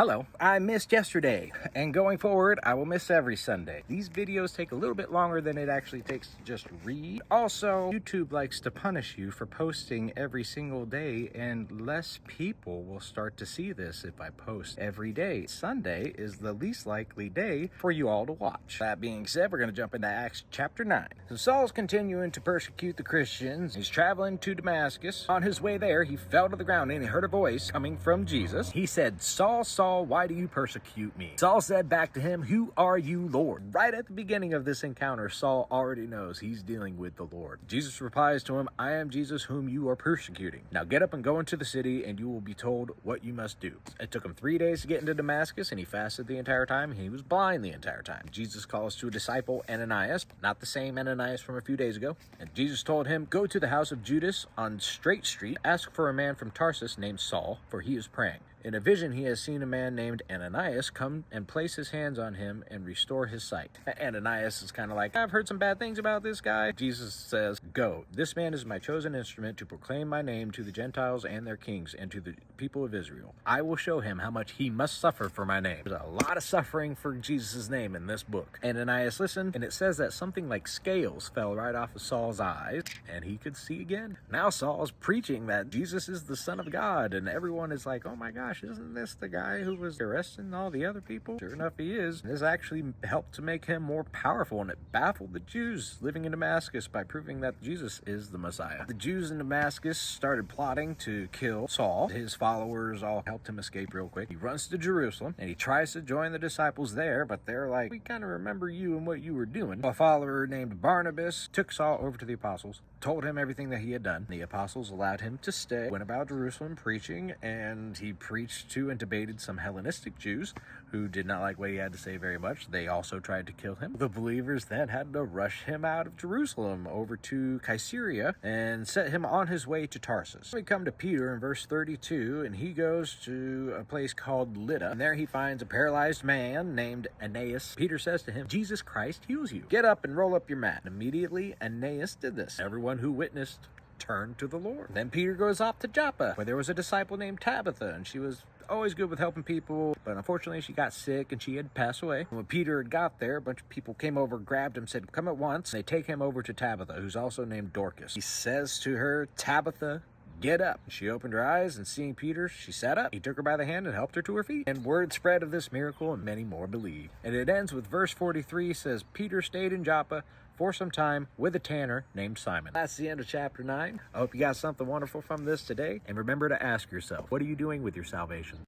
Hello, I missed yesterday, and going forward, I will miss every Sunday. These videos take a little bit longer than it actually takes to just read. Also, YouTube likes to punish you for posting every single day, and less people will start to see this if I post every day. Sunday is the least likely day for you all to watch. That being said, we're going to jump into Acts chapter 9. So Saul's continuing to persecute the Christians. He's traveling to Damascus. On his way there, he fell to the ground and he heard a voice coming from Jesus. He said, "Saul, Saul, why do you persecute me?" Saul said back to him, "Who are you, Lord?" Right at the beginning of this encounter, Saul already knows he's dealing with the Lord. Jesus replies to him, "I am Jesus whom you are persecuting. Now get up and go into the city, and you will be told what you must do." It took him 3 days to get into Damascus, and he fasted the entire time, and he was blind the entire time. Jesus calls to a disciple, Ananias, not the same Ananias from a few days ago, and Jesus told him, "Go to the house of Judas on Straight Street, ask for a man from Tarsus named Saul, for he is praying. In a vision, he has seen a man named Ananias come and place his hands on him and restore his sight." Ananias is kind of like, "I've heard some bad things about this guy." Jesus says, "Go. This man is my chosen instrument to proclaim my name to the Gentiles and their kings and to the people of Israel. I will show him how much he must suffer for my name." There's a lot of suffering for Jesus' name in this book. Ananias listened, and it says that something like scales fell right off of Saul's eyes, and he could see again. Now Saul's preaching that Jesus is the Son of God, and everyone is like, "Oh my gosh, isn't this the guy who was arresting all the other people?" Sure enough, he is. This actually helped to make him more powerful, and it baffled the Jews living in Damascus by proving that Jesus is the Messiah. The Jews in Damascus started plotting to kill Saul. His followers all helped him escape real quick. He runs to Jerusalem, and he tries to join the disciples there, but they're like, "We kind of remember you and what you were doing." A follower named Barnabas took Saul over to the apostles, told him everything that he had done. The apostles allowed him to stay, went about Jerusalem preaching, and he preached to and debated some Hellenistic Jews who did not like what he had to say very much. They also tried to kill him. The believers then had to rush him out of Jerusalem over to Caesarea and set him on his way to Tarsus. We come to Peter in verse 32, and he goes to a place called Lydda, and there he finds a paralyzed man named Aeneas. Peter says to him, "Jesus Christ heals you. Get up and roll up your mat." Immediately, Aeneas did this. Everyone who witnessed turned to the Lord. Then Peter goes off to Joppa, where there was a disciple named Tabitha, and she was always good with helping people, but unfortunately she got sick and she had passed away. When Peter had got there, a bunch of people came over, grabbed him, said, "Come at once." They take him over to Tabitha, who's also named Dorcas. He says to her, "Tabitha, get up." She opened her eyes, and seeing Peter, she sat up. He took her by the hand and helped her to her feet. And word spread of this miracle, and many more believed. And it ends with verse 43, says, Peter stayed in Joppa for some time with a tanner named Simon. That's the end of chapter 9. I hope you got something wonderful from this today. And remember to ask yourself, what are you doing with your salvation?